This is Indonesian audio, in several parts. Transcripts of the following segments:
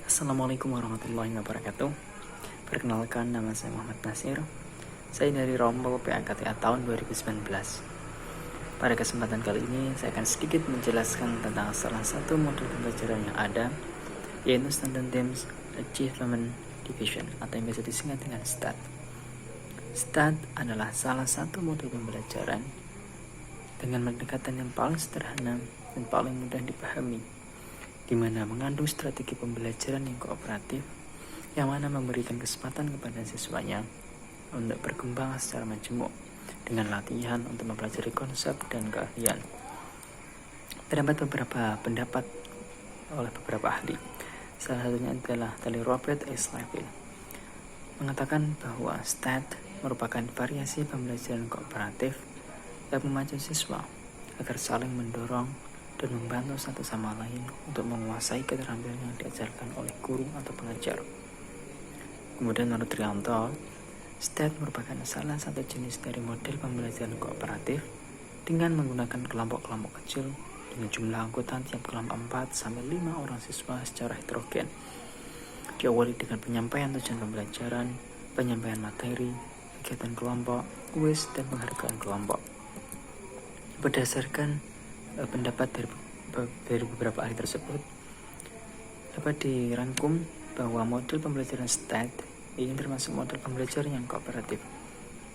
Assalamualaikum warahmatullahi wabarakatuh. Perkenalkan, nama saya Muhammad Nasir. Saya dari Rombol PAKTA tahun 2019. Pada kesempatan kali ini, saya akan sedikit menjelaskan tentang salah satu modul pembelajaran yang ada, yaitu Standard Themes Achievement Division atau yang biasa disingkat dengan STAT. STAT adalah salah satu modul pembelajaran dengan pendekatan yang paling sederhana dan paling mudah dipahami, di mana mengandung strategi pembelajaran yang kooperatif, yang mana memberikan kesempatan kepada siswanya untuk berkembang secara majemuk dengan latihan untuk mempelajari konsep dan keahlian. Terdapat beberapa pendapat oleh beberapa ahli. Salah satunya adalah dari Robert A. Slavin, mengatakan bahwa STAT merupakan variasi pembelajaran kooperatif yang memacu siswa agar saling mendorong dan membantu satu sama lain untuk menguasai keterampilan yang diajarkan oleh guru atau pengajar. Kemudian menurut Trianto, STAT merupakan salah satu jenis dari model pembelajaran kooperatif dengan menggunakan kelompok-kelompok kecil dengan jumlah anggota tiap kelompok 4-5 orang siswa secara heterogen. Diawali dengan penyampaian tujuan pembelajaran, penyampaian materi, kegiatan kelompok, kuis, dan penghargaan kelompok. Berdasarkan pendapat dari beberapa ahli tersebut, dapat dirangkum bahwa model pembelajaran STAT ini termasuk model pembelajaran yang kooperatif,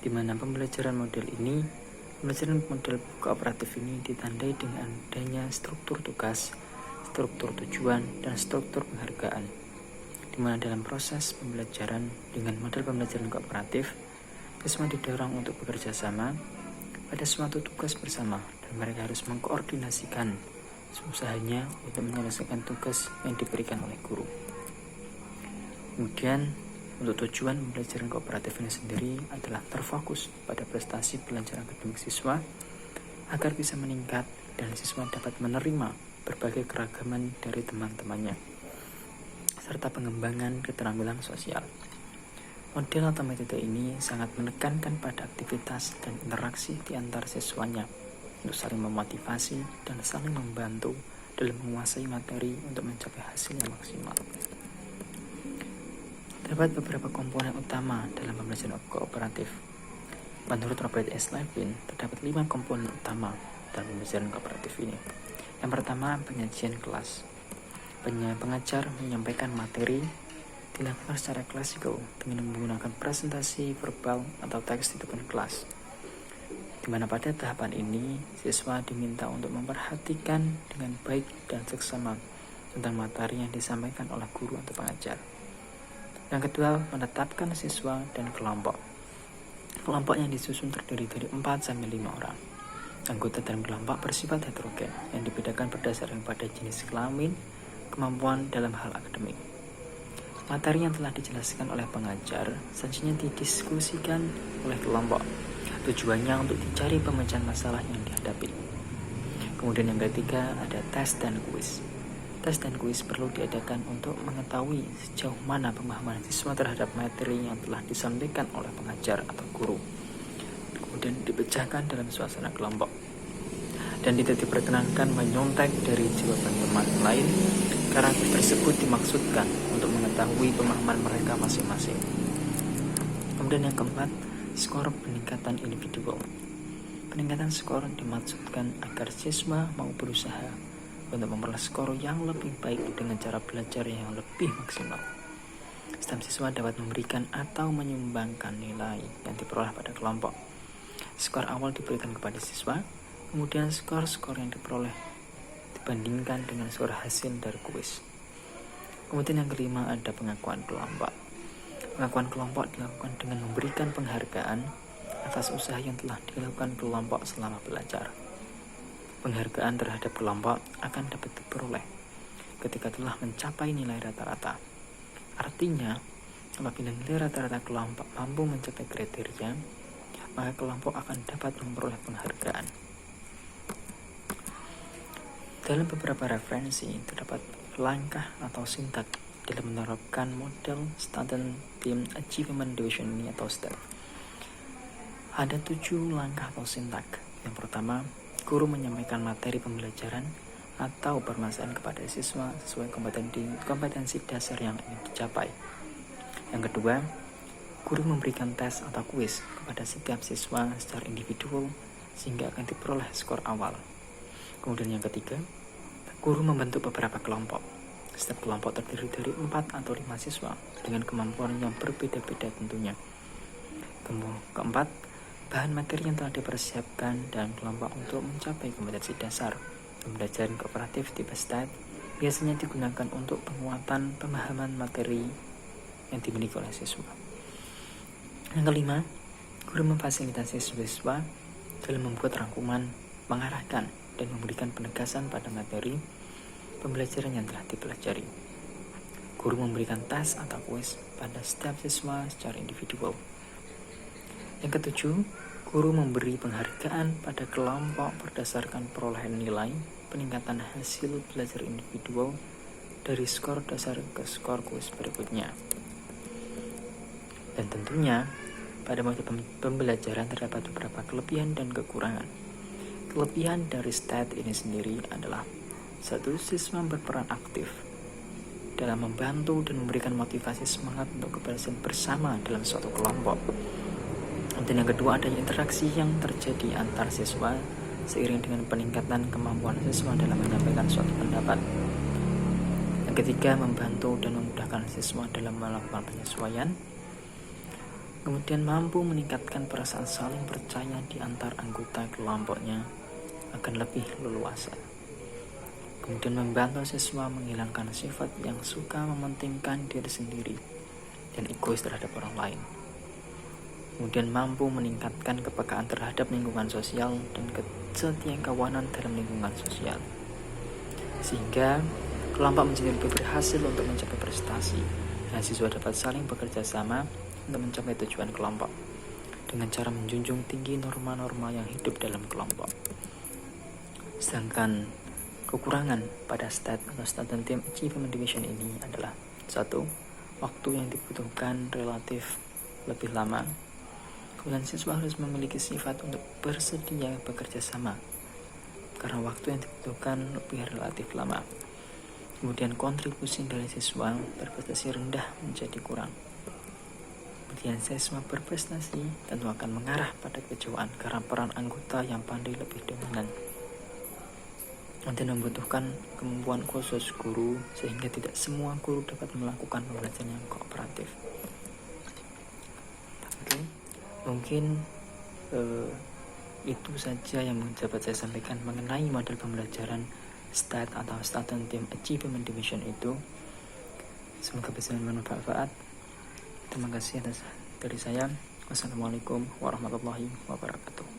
di mana pembelajaran model kooperatif ini ditandai dengan adanya struktur tugas, struktur tujuan, dan struktur penghargaan, di mana dalam proses pembelajaran dengan model pembelajaran kooperatif, siswa didorong untuk bekerja sama pada suatu tugas bersama, dan mereka harus mengkoordinasikan usahanya untuk menyelesaikan tugas yang diberikan oleh guru. Kemudian, untuk tujuan pembelajaran kooperatif ini sendiri adalah terfokus pada prestasi belajar akademik siswa agar bisa meningkat dan siswa dapat menerima berbagai keragaman dari teman-temannya, serta pengembangan keterampilan sosial. Model atau metode ini sangat menekankan pada aktivitas dan interaksi di antar siswanya untuk saling memotivasi dan saling membantu dalam menguasai materi untuk mencapai hasil yang maksimal. Terdapat beberapa komponen utama dalam pembelajaran kooperatif. Menurut Robert S. Slavin, terdapat 5 komponen utama dalam pembelajaran kooperatif ini. Yang pertama, penyajian kelas. Pengajar menyampaikan materi dilakukan secara klasikal dengan menggunakan presentasi verbal atau teks di depan kelas, di mana pada tahapan ini siswa diminta untuk memperhatikan dengan baik dan seksama tentang materi yang disampaikan oleh guru atau pengajar. Yang kedua, menetapkan siswa dan kelompok. Kelompok yang disusun terdiri dari 4-5 orang. Anggota dalam kelompok bersifat heterogen yang dibedakan berdasarkan pada jenis kelamin, kemampuan dalam hal akademik. Materi yang telah dijelaskan oleh pengajar selanjutnya didiskusikan oleh kelompok. Tujuannya untuk dicari pemecahan masalah yang dihadapi. Kemudian yang ketiga ada tes dan kuis. Tes dan kuis perlu diadakan untuk mengetahui sejauh mana pemahaman siswa terhadap materi yang telah disampaikan oleh pengajar atau guru. Kemudian dipecahkan dalam suasana kelompok dan tidak diperkenankan menyontek dari jawaban teman lain karena tersebut dimaksudkan untuk mengetahui pemahaman mereka masing-masing. Kemudian yang keempat, skor peningkatan individual. Peningkatan skor dimaksudkan agar siswa mau berusaha untuk memperoleh skor yang lebih baik dengan cara belajar yang lebih maksimal. Setiap siswa dapat memberikan atau menyumbangkan nilai yang diperoleh pada kelompok. Skor awal diberikan kepada siswa, kemudian skor-skor yang diperoleh dibandingkan dengan skor hasil dari kuis. Kemudian yang kelima ada pengakuan kelompok. Pengakuan kelompok dilakukan dengan memberikan penghargaan atas usaha yang telah dilakukan kelompok selama belajar. Penghargaan terhadap kelompok akan dapat diperoleh ketika telah mencapai nilai rata-rata. Artinya, apabila nilai rata-rata kelompok mampu mencapai kriteria, maka kelompok akan dapat memperoleh penghargaan. Dalam beberapa referensi, terdapat langkah atau sintak dalam menerapkan model Standard Theme Achievement Division ini atau STAT. Ada 7 langkah atau sintak. Yang pertama, guru menyampaikan materi pembelajaran atau permasalahan kepada siswa sesuai kompetensi dasar yang ingin dicapai. Yang kedua, guru memberikan tes atau kuis kepada setiap siswa secara individual sehingga akan diperoleh skor awal. Kemudian yang ketiga, guru membentuk beberapa kelompok. Setiap kelompok terdiri dari 4 atau 5 siswa dengan kemampuan yang berbeda-beda tentunya. Keempat, bahan materi yang telah dipersiapkan dan kelompok untuk mencapai kompetensi dasar. Pembelajaran kooperatif tipe STAT biasanya digunakan untuk penguatan pemahaman materi yang dimiliki oleh siswa. Yang kelima, guru memfasilitasi siswa dalam membuat rangkuman, mengarahkan, dan memberikan penegasan pada materi pembelajaran yang telah dipelajari. Guru memberikan tes atau kuis pada setiap siswa secara individual. Yang ketujuh, guru memberi penghargaan pada kelompok berdasarkan perolehan nilai peningkatan hasil belajar individual dari skor dasar ke skor kuis berikutnya. Dan tentunya, pada metode pembelajaran terdapat beberapa kelebihan dan kekurangan. Kelebihan dari STAT ini sendiri adalah: 1. Siswa berperan aktif dalam membantu dan memberikan motivasi semangat untuk keberhasilan bersama dalam suatu kelompok. Dan yang kedua, adanya interaksi yang terjadi antar siswa seiring dengan peningkatan kemampuan siswa dalam menyampaikan suatu pendapat. Yang ketiga, membantu dan memudahkan siswa dalam melakukan penyesuaian. Kemudian mampu meningkatkan perasaan saling percaya di antar anggota kelompoknya akan lebih leluasa. Kemudian membantu siswa menghilangkan sifat yang suka mementingkan diri sendiri dan egois terhadap orang lain. Kemudian mampu meningkatkan kepekaan terhadap lingkungan sosial dan kesetiakawanan dalam lingkungan sosial, sehingga kelompok menjadi lebih berhasil untuk mencapai prestasi dan siswa dapat saling bekerja sama untuk mencapai tujuan kelompok dengan cara menjunjung tinggi norma-norma yang hidup dalam kelompok. Sedangkan kekurangan pada STAT atau Student Team Achievement Division ini adalah: 1. Waktu yang dibutuhkan relatif lebih lama. Kemudian siswa harus memiliki sifat untuk bersedia bekerja sama karena waktu yang dibutuhkan lebih relatif lama. Kemudian kontribusi dari siswa berprestasi rendah menjadi kurang. Kemudian siswa berprestasi tentu akan mengarah pada kejauhan karena peran anggota yang pandai lebih dominan. Dan membutuhkan kemampuan khusus guru sehingga tidak semua guru dapat melakukan pembelajaran yang kooperatif. Oke, mungkin itu saja yang dapat saya sampaikan mengenai model pembelajaran STAT atau Student Team Achievement Division itu. Semoga bisa bermanfaat. Terima kasih atas dari saya. Wassalamualaikum warahmatullahi wabarakatuh.